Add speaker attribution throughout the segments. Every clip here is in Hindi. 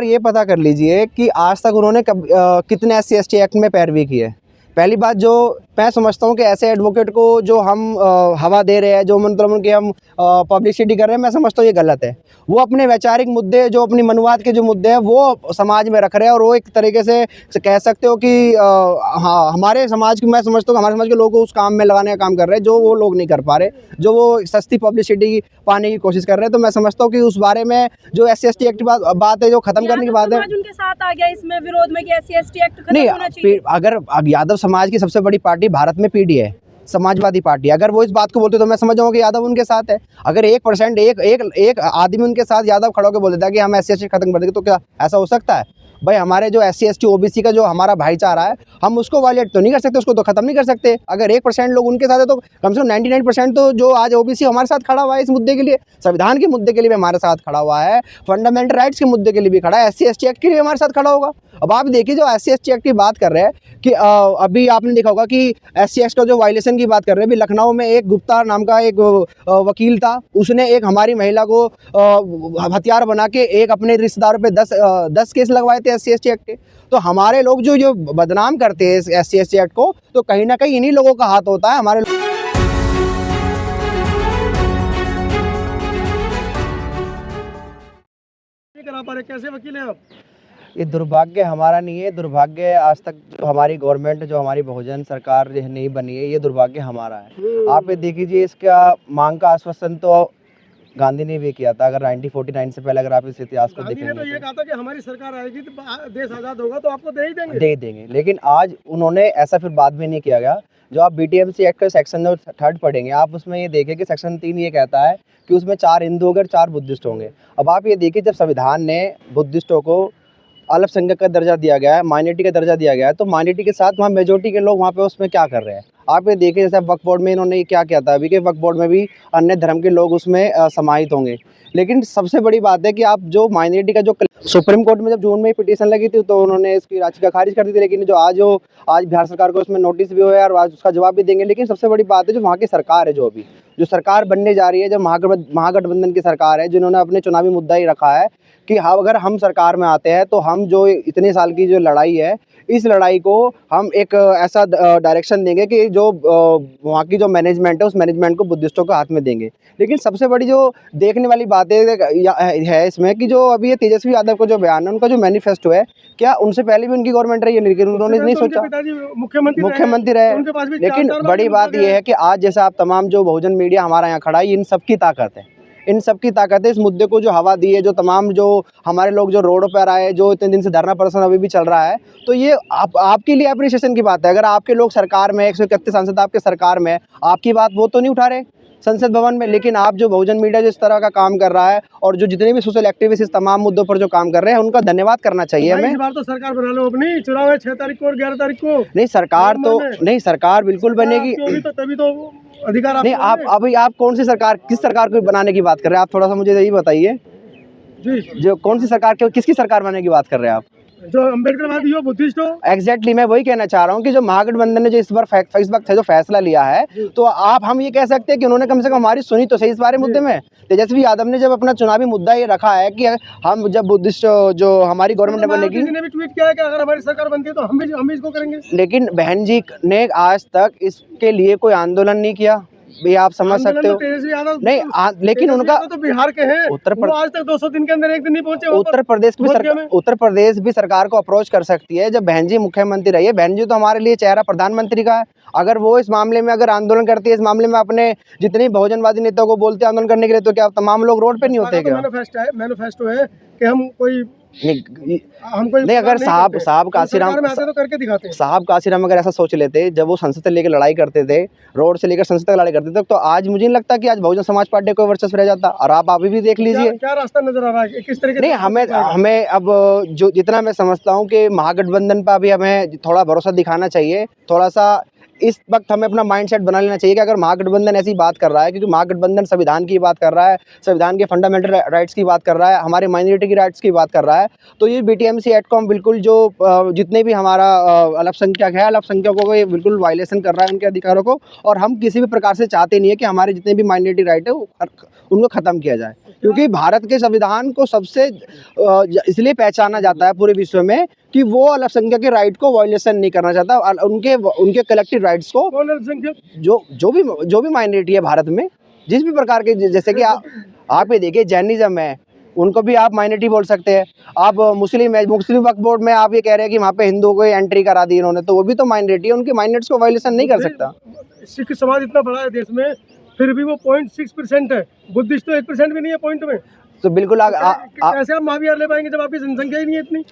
Speaker 1: ये पता कर लीजिए कि आज तक उन्होंने कितने SC/ST एक्ट में पैरवी की है। पहली बात, जो मैं समझता हूँ कि ऐसे एडवोकेट को जो हम हवा दे रहे हैं, जो मतलब उनकी हम पब्लिसिटी कर रहे हैं, मैं समझता हूँ ये गलत है। वो अपने वैचारिक मुद्दे, जो अपनी मनुवाद के जो मुद्दे हैं, वो समाज में रख रहे हैं, और वो एक तरीके से कह सकते हो कि हाँ, हमारे समाज की, मैं समझता हूँ कि हमारे समाज के लोगों को उस काम में लगाने का काम कर रहे हैं, जो वो लोग नहीं कर पा रहे, जो वो सस्ती पब्लिसिटी पाने की कोशिश कर रहे हैं। तो मैं समझता हूँ कि उस बारे में जो SC/ST एक्ट की बात है, जो खत्म करने की बात है,
Speaker 2: उनके साथ आ गया इसमें विरोध में कि SC/ST एक्ट खत्म
Speaker 1: नहीं,
Speaker 2: होना चाहिए।
Speaker 1: अगर यादव समाज की सबसे बड़ी पार्टी भारत में PD है, समाजवादी पार्टी। अगर वो इस बात को बोलते तो मैं समझ जाऊँ कि यादव उनके साथ है। अगर 1% एक आदमी उनके साथ यादव खड़ा होकर बोल देता है कि हम SC/ST खत्म कर देंगे, तो क्या ऐसा हो सकता है? भाई, हमारे जो SC/ST OBC का जो हमारा भाईचारा है, हम उसको वायलेट तो नहीं कर सकते, उसको तो खत्म नहीं कर सकते। अगर 1% लोग उनके साथ है, तो कम से कम 99% तो जो आज OBC हमारे साथ खड़ा हुआ है इस मुद्दे के लिए, संविधान के मुद्दे के लिए भी हमारे साथ खड़ा हुआ है, फंडामेंटल राइट्स के मुद्दे के लिए भी खड़ा है, SC/ST एक्ट के लिए हमारे साथ खड़ा होगा। अब आप देखिए, जो SC/ST एक्ट की बात कर रहे हैं कि अभी आपने देखा होगा कि SC/ST का जो वायलेशन की बात कर रहे हैं, अभी लखनऊ में एक गुप्ता नाम का एक वकील था, उसने एक हमारी महिला को हथियार बना के एक अपने रिश्तेदारों पे 10 केस लगवाए थे SC/ST एक्ट के। तो हमारे लोग जो बदनाम करते हैं इस SC/ST एक्ट को, तो कहीं ना कहीं इन्हीं लोगों का हाथ होता है। हमारे
Speaker 3: करा पा रहे, कैसे वकील हैं आप?
Speaker 1: ये दुर्भाग्य हमारा नहीं है, दुर्भाग्य आज तक जो हमारी गवर्नमेंट, जो हमारी बहुजन सरकार जो नहीं बनी है, ये दुर्भाग्य हमारा है। आप ये देख लीजिए, इसका मांग का आश्वासन तो गांधी ने भी किया था। अगर 1949 से पहले अगर आप इस इतिहास को
Speaker 3: गांधी ने तो
Speaker 1: देखेंगे,
Speaker 3: ये कहा था कि हमारी सरकार आएगी तो देश आजाद होगा, तो आपको दे ही देंगे।
Speaker 1: दे देंगे, लेकिन आज उन्होंने ऐसा फिर बाद में नहीं किया गया। जो आप BTMC एक्ट का सेक्शन जो 3 पढ़ेंगे, आप उसमें ये देखें कि सेक्शन 3 ये कहता है कि उसमें 4 हिंदू होंगे और 4 बुद्धिस्ट होंगे। अब आप ये देखिए, जब संविधान ने बुद्धिस्टों को अल्पसंख्यक का दर्जा दिया गया है, माइनॉरिटी का दर्जा दिया गया है, तो माइनॉरिटी के साथ वहाँ मेजोरिटी के लोग वहाँ पे उसमें क्या कर रहे हैं? आप ये देखिए, जैसे वक्फ बोर्ड में इन्होंने क्या किया था अभी, कि वक्फ बोर्ड में भी अन्य धर्म के लोग उसमें समाहित होंगे। लेकिन सबसे बड़ी बात है कि आप जो माइनॉरिटी का जो सुप्रीम कोर्ट में जब जून में पिटीशन लगी थी, तो उन्होंने इसकी याचिका खारिज कर दी थी। लेकिन जो आज बिहार सरकार को उसमें नोटिस भी हुआ है और आज उसका जवाब भी देंगे। लेकिन सबसे बड़ी बात है, जो वहाँ की सरकार है, जो सरकार बनने जा रही है, जो महागठबंधन की सरकार है, जिन्होंने अपने चुनावी मुद्दा ही रखा है कि अगर हम सरकार में आते हैं, तो हम जो इतने साल की जो लड़ाई है, इस लड़ाई को हम एक ऐसा डायरेक्शन देंगे कि जो वहाँ की जो मैनेजमेंट है, उस मैनेजमेंट को बुद्धिस्टों के हाथ में देंगे। लेकिन सबसे बड़ी जो देखने वाली बात है इसमें, कि जो अभी ये तेजस्वी यादव का जो बयान है, उनका जो मैनिफेस्टो है, क्या उनसे पहले भी उनकी गवर्नमेंट रही है, लेकिन उन्होंने नहीं सोचा, मुख्यमंत्री रहे। लेकिन बड़ी बात यह है कि आज जैसा आप तमाम जो बहुजन मीडिया हमारा यहाँ खड़ा है, इन सबकी ताकत है, इन सबकी ताकत है। इस मुद्दे को जो हवा दी है, जो तमाम जो हमारे लोग जो रोड पर आए, जो इतने दिन से धरना प्रदर्शन अभी भी चल रहा है, तो ये आपके लिए अप्रिशिएशन की बात है। अगर आपके लोग सरकार में 131 सांसद आपके सरकार में, आपकी बात वो तो नहीं उठा रहे संसद भवन में, लेकिन आप जो बहुजन मीडिया जो इस तरह का काम कर रहा है, और जो जितने भी सोशल एक्टिविस्ट इस तमाम मुद्दों पर जो काम कर रहे हैं, उनका धन्यवाद करना चाहिए हमें।
Speaker 3: इस बार तो सरकार बना लो अपनी, चुनाव है 6 तारीख को और 11 तारीख को।
Speaker 1: नहीं, सरकार तो नहीं, सरकार बिल्कुल बनेगी।
Speaker 3: तभी तो अधिकार
Speaker 1: नहीं, आप कौन सी सरकार, किस सरकार को बनाने की बात कर रहे हैं? आप थोड़ा सा मुझे यही बताइए
Speaker 3: जी,
Speaker 1: जो कौन सी सरकार, किसकी सरकार बनाने की बात कर रहे हैं आप?
Speaker 3: जो अम्बेडकरवादी हो, बुद्धिस्ट हो।
Speaker 1: एग्जैक्टली, मैं वही कहना चाह रहा हूँ कि जो महागठबंधन ने जो इस वक्त जो फैसला लिया है, तो हम ये कह सकते हैं कि उन्होंने कम से कम हमारी सुनी तो सही इस बारे मुद्दे में। तेजस्वी यादव ने जब अपना चुनावी मुद्दा ये रखा है कि हम जब बुद्धिस्ट जो हमारी गवर्नमेंट बनेगी,
Speaker 3: ने भी ट्वीट किया है कि अगर हमारी सरकार बनती है तो हम भी इसको करेंगे। लेकिन
Speaker 1: बहन जी ने आज तक इसके लिए कोई आंदोलन नहीं किया, भी आप समझ सकते हो। नहीं, लेकिन उनका
Speaker 3: तो बिहार के हैं,
Speaker 1: उत्तर प्रदेश
Speaker 3: आज तक 200 दिन के अंदर एक दिन नहीं पहुंचे।
Speaker 1: उत्तर प्रदेश भी सरकार को अप्रोच कर सकती है। जब बहन जी मुख्यमंत्री रही है, बहन जी तो हमारे लिए चेहरा प्रधानमंत्री का है। अगर वो इस मामले में अगर आंदोलन करती है, इस मामले में अपने जितने बहुजनवादी नेताओं को बोलते हैं आंदोलन करने के लिए, तो क्या तमाम लोग रोड पे नहीं होते? क्या
Speaker 3: मैनिफेस्टो है कि हम कोई
Speaker 1: नहीं, अगर साहब काशीराम
Speaker 3: तो करके दिखाते हैं।
Speaker 1: साहब काशीराम अगर ऐसा सोच लेते, जब वो संसद से लेकर लड़ाई करते थे, रोड से लेकर संसद तक लड़ाई करते थे, तो आज मुझे नहीं लगता कि आज बहुजन समाज पार्टी को वर्चस्व रह जाता। और आप अभी भी देख लीजिए
Speaker 3: क्या रास्ता नजर आ रहा है, किस तरीके
Speaker 1: नहीं, हमें अब जो जितना मैं समझता हूँ कि महागठबंधन पर अभी हमें थोड़ा भरोसा दिखाना चाहिए, थोड़ा सा इस वक्त हमें अपना माइंडसेट बना लेना चाहिए कि अगर महागठबंधन ऐसी बात कर रहा है, क्योंकि महागठबंधन संविधान की बात कर रहा है, संविधान के फंडामेंटल राइट्स की बात कर रहा है, हमारे माइनॉरिटी की राइट्स की बात कर रहा है, तो ये बीटीएमसी एक्ट को हम बिल्कुल जो जितने भी हमारा अल्पसंख्यक है, अल्पसंख्यकों को ये बिल्कुल वायलेशन कर रहा है उनके अधिकारों को, और हम किसी भी प्रकार से चाहते नहीं है कि हमारे जितने भी माइनॉरिटी राइट है उनको ख़त्म किया जाए, क्योंकि भारत के संविधान को सबसे इसलिए पहचाना जाता है पूरे विश्व में कि वो अल्पसंख्यक के राइट को वायलेशन नहीं करना चाहता, उनके कलेक्टिव राइट्स को,
Speaker 3: कौन अल्पसंख्यक?
Speaker 1: जो भी माइनॉरिटी है भारत में, जिस भी प्रकार के, जैसे कि आप ये देखिए जैनिज्म है, उनको भी आप माइनॉरिटी बोल सकते हैं। आप मुस्लिम है, मुस्लिम वक्फ बोर्ड में आप ये कह रहे हैं कि वहाँ पे हिंदुओं को एंट्री करा दी इन्होंने, तो वो भी तो माइनॉरिटी है, उनकी माइनॉरिटीज को वायलेशन नहीं कर सकता।
Speaker 3: सिख समाज इतना बड़ा है देश में, फिर भी वो 0.6% है। बुद्धिस्ट तो 1% भी नहीं है पॉइंट में।
Speaker 1: तो बिल्कुल
Speaker 3: कैसे आप महाविहार ले पाएंगे जब आपकी जनसंख्या ही नहीं है इतनी?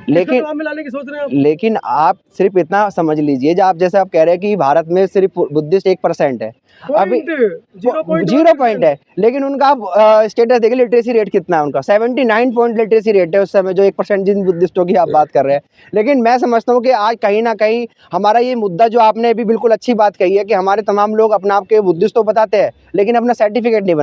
Speaker 1: लेकिन
Speaker 3: में लाने की सोच रहे हैं आप?
Speaker 1: लेकिन आप सिर्फ इतना समझ लीजिए, जैसे आप कह रहे हैं कि भारत में सिर्फ बुद्धिस्ट 1% है, अभी 0 पॉइंट है, लेकिन उनका आप स्टेटस देखिए, लिटरेसी रेट कितना है उनका, 79 पॉइंट लिटरेसी रेट है उस समय, जो 1% जिन बुद्धिस्टों की आप बात कर रहे हैं। लेकिन मैं समझता हूँ कि आज कहीं ना कहीं हमारा ये मुद्दा, जो आपने अभी बिल्कुल अच्छी बात कही है कि हमारे तमाम लोग अपना आप के बुद्धिस्ट तो बताते हैं, लेकिन अपना सर्टिफिकेट नहीं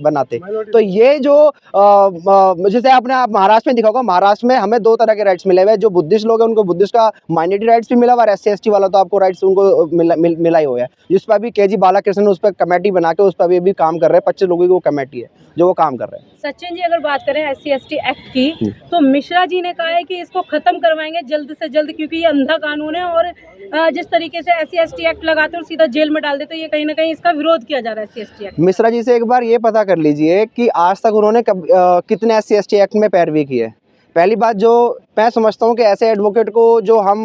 Speaker 1: बनाते। तो ये जो जैसे आप महाराष्ट्र में देखा होगा, महाराष्ट्र में हमें 2 तरह के राइट्स मिले हुए हैं। जो बुद्धिस्ट लोग हैं उनको बुद्धिस्ट का माइनॉरिटी राइट्स भी मिला हुआ, और SC/ST वाला तो आपको राइट्स उनको मिला ही हुआ है, जिस पर अभी KG बालाकृष्णन उस पर कमेटी बना के उस पर भी काम कर रहे हैं। 25 लोगों की वो कमेटी है जो वो काम कर रहे हैं।
Speaker 2: सचिन जी, अगर बात करें SC/ST एक्ट की, तो मिश्रा जी ने कहा है कि इसको खत्म करवाएंगे जल्द से जल्द, क्योंकि ये अंधा कानून है, और जिस तरीके से SC/ST एक्ट लगाते हैं और सीधा जेल में डाल देते, तो ये कहीं ना कहीं इसका विरोध किया जा रहा है SC/ST एक्ट।
Speaker 1: मिश्रा जी से एक बार ये पता कर लीजिए कि आज तक उन्होंने कितने SC/ST एक्ट में पैरवी की है। पहली बात, जो मैं समझता हूँ कि ऐसे एडवोकेट को जो हम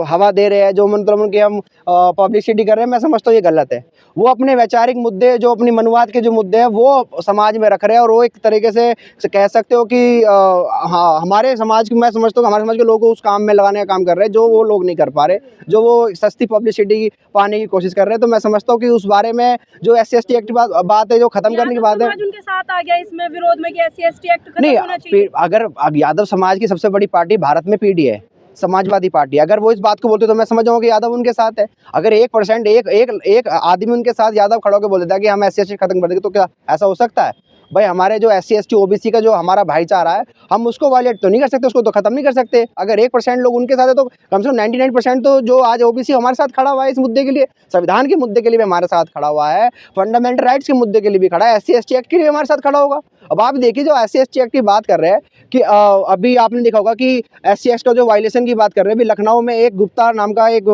Speaker 1: हवा दे रहे हैं, जो मतलब उनकी हम पब्लिसिटी कर रहे हैं, मैं समझता हूँ ये गलत है। वो अपने वैचारिक मुद्दे, जो अपनी मनुवाद के जो मुद्दे हैं, वो समाज में रख रहे हैं, और वो एक तरीके से कह सकते हो कि हाँ, हमारे समाज की, मैं समझता हूँ हमारे समाज के लोगों को उस काम में लगाने का काम कर रहे हैं जो वो लोग नहीं कर पा रहे, जो वो सस्ती पब्लिसिटी पाने की कोशिश कर रहे हैं। तो मैं समझता हूँ कि उस बारे में जो SC/ST एक्ट की बात है, जो खत्म करने की बात है,
Speaker 2: उनके साथ आ गया इसमें विरोध में कि SC/ST एक्ट खत्म
Speaker 1: नहीं,
Speaker 2: होना चाहिए।
Speaker 1: अगर यादव समाज की सबसे बड़ी पार्टी भारत में PD है, समाजवादी पार्टी, अगर वो इस बात को बोलते तो मैं समझ जाऊँ कि यादव उनके साथ है। अगर 1% एक आदमी उनके साथ यादव खड़ा होकर बोल देता है कि हम SC/ST खत्म कर देंगे, तो क्या ऐसा हो सकता है? भाई, हमारे जो SC/ST OBC का जो हमारा भाईचारा है, हम उसको वायलेट तो नहीं कर सकते, उसको तो खत्म नहीं कर सकते। अगर 1% लोग उनके साथ है, तो कम से कम 99% तो जो आज OBC हमारे साथ खड़ा हुआ है इस मुद्दे के लिए, संविधान के मुद्दे के लिए भी हमारे साथ खड़ा हुआ है, फंडामेंटल राइट्स के मुद्दे के लिए भी खड़ा है, SC/ST एक्ट के लिए हमारे साथ खड़ा होगा। अब आप देखिए, जो SC/ST एक्ट की बात कर रहे हैं कि अभी आपने देखा होगा कि SC/ST का जो वायलेशन की बात कर रहे हैं, अभी लखनऊ में एक गुप्ता नाम का एक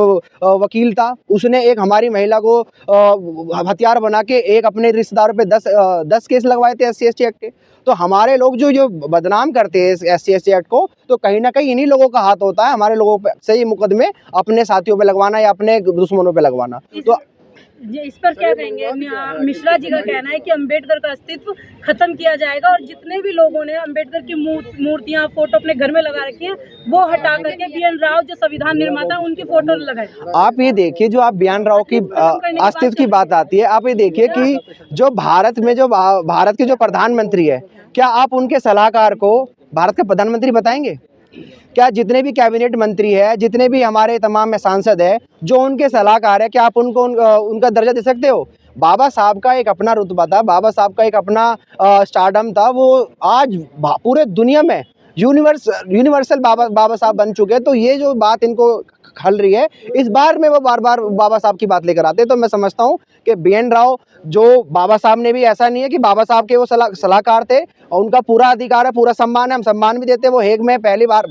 Speaker 1: वकील था, उसने एक हमारी महिला को हथियार बना के एक अपने रिश्तेदारों पे 10 केस लगवाए थे SC/ST एक्ट के। तो हमारे लोग जो बदनाम करते हैं SC/ST एक्ट को, तो कहीं ना कहीं इन्हीं लोगों का हाथ होता है, हमारे लोगों पे से ये मुकदमे अपने साथियों पे लगवाना या अपने दुश्मनों पे लगवाना। तो
Speaker 2: इस पर क्या कहेंगे? मिश्रा जी का कहना है कि अंबेडकर का अस्तित्व खत्म किया जाएगा, और जितने भी लोगों ने अंबेडकर की मूर्तियां, फोटो अपने घर में लगा रखी हैं, वो हटा करके BN राव जो संविधान निर्माता है उनकी फोटो लगाए।
Speaker 1: आप ये देखिए, जो आप BN राव की अस्तित्व की बात आती है, आप ये देखिए कि जो भारत में जो भारत के जो प्रधानमंत्री है, क्या आप उनके सलाहकार को भारत का प्रधानमंत्री बताएंगे? क्या जितने भी कैबिनेट मंत्री है, जितने भी हमारे तमाम सांसद है, जो उनके सलाहकार है, क्या आप उनको उनका दर्जा दे सकते हो? बाबा साहब का एक अपना रुतबा था, बाबा साहब का एक अपना स्टारडम था, वो आज पूरे दुनिया में यूनिवर्सल बाबा साहब बन चुके हैं। तो ये जो बात इनको खल रही है, इस बार में वो बार बार बाबा साहब की बात लेकर आते हैं। तो मैं समझता हूँ कि BN राव, जो बाबा साहब ने भी, ऐसा नहीं है कि बाबा साहब के वो सलाहकार थे, और उनका पूरा अधिकार है, पूरा सम्मान है, हम सम्मान भी देते हैं। वो हेग में पहली बार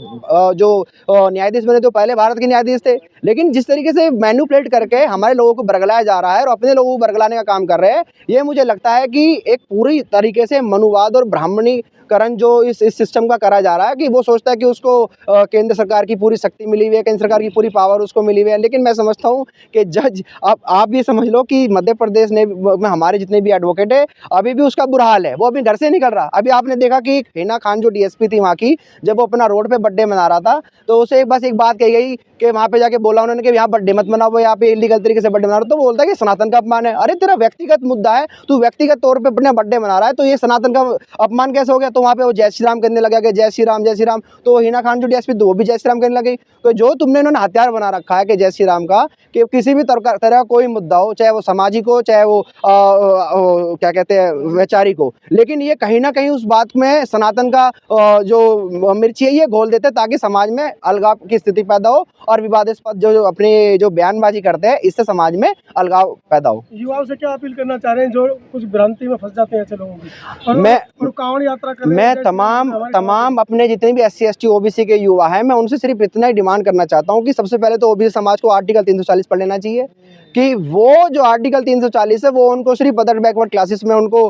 Speaker 1: जो न्यायाधीश बने, तो पहले भारत के न्यायाधीश थे। लेकिन जिस तरीके से मैनिपुलेट करके हमारे लोगों को बरगलाया जा रहा है और अपने लोगों को बरगलाने का काम कर रहे हैं, ये मुझे लगता है कि एक पूरी तरीके से मनुवाद और ब्राह्मणीकरण जो इस सिस्टम का करा जा रहा है, कि वो सोचता है कि उसको केंद्र सरकार की पूरी शक्ति मिली हुई है, केंद्र सरकार की पूरी पावर उसको मिली हुई है। लेकिन मैं समझता हूँ कि जज, आप ये समझ लो कि मध्य प्रदेश में हमारे जितने भी एडवोकेट है, अभी भी उसका बुरा हाल है, वो अभी घर से निकल रहा। अभी आपने देखा कि हिना खान जो DSP थी वहाँ की, जब वो अपना रोड पे बर्थडे मना रहा था, तो उसे बस एक बात कही गई कि वहाँ पे जाके बोला उन्होंने कि यहाँ बर्थडे मत मनाओ, यहाँ पे इलीगल तरीके से बर्थडे मना रहा। तो बोलता है कि सनातन का अपमान है। अरे, तेरा व्यक्तिगत मुद्दा है, तू व्यक्तिगत तौर पे अपना बर्थडे मना रहा है, तो ये सनातन का अपमान कैसे हो गया? तो वहाँ पे वो जय श्री राम करने लगा कि जय श्री राम, जय श्री राम। तो हिना खान जो DSP थी, वो भी जय श्री राम करने लगी। तो जो तुमने इन्होंने हत्या विचार बना रखा है कि जय श्री राम का, कि किसी भी तरह का कोई मुद्दा हो, चाहे वो सामाजिक हो, चाहे वो क्या कहते हैं वैचारिक हो, लेकिन ये कहीं ना कहीं उस बात में सनातन का जो मिर्ची है ये घोल देते हैं, ताकि समाज में अलगाव की स्थिति पैदा हो और विवादास्पद जो अपनी जो बयानबाजी करते हैं, इससे समाज में अलगाव पैदा हो।
Speaker 3: युवाओं से क्या अपील करना चाह रहे हैं जो कुछ भ्रांति में फंस जाते हैं ऐसे लोगों की? और कांवड़ यात्रा करने
Speaker 1: मैं
Speaker 3: जैसे
Speaker 1: तमाम अपने जितने भी SC ST OBC के युवा हैं, मैं उनसे सिर्फ इतना ही डिमांड करना चाहता हूं कि सबसे पहले तो OBC समाज को आर्टिकल 340 पढ़ लेना चाहिए, कि वो जो आर्टिकल 340 है वो उनको सिर्फ अदर बैकवर्ड क्लासेस में उनको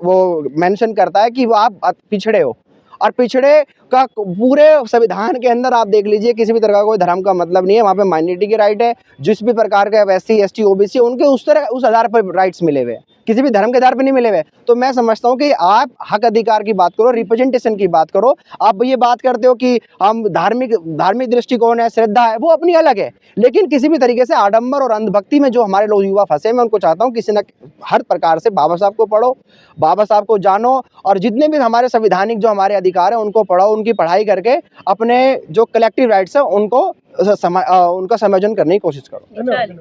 Speaker 1: वो मेंशन करता है कि वो आप पिछड़े हो, और पिछड़े का पूरे संविधान के अंदर आप देख लीजिए किसी भी तरह का कोई धर्म का मतलब नहीं है, वहाँ पे माइनॉरिटी की राइट है, जिस भी प्रकार के SC ST OBC उनके उस आधार पर राइट्स मिले हुए, किसी भी धर्म के आधार पर नहीं मिले हुए। तो मैं समझता हूँ कि आप हक अधिकार की बात करो, रिप्रेजेंटेशन की बात करो। आप ये बात करते हो कि हम धार्मिक दृष्टिकोण है, श्रद्धा है, वो अपनी अलग है, लेकिन किसी भी तरीके से आडंबर और अंधभक्ति में जो हमारे लोग युवा फंसे, मैं उनको चाहता हूँ किसी न हर प्रकार से बाबा साहब को पढ़ो, बाबा साहब को जानो, और जितने भी हमारे संवैधानिक जो हमारे अधिकार हैं उनको पढ़ो, उनकी पढ़ाई करके अपने जो कलेक्टिव राइट्स है उनको उनका संयोजन करने की कोशिश करो।
Speaker 3: धन्यवाद।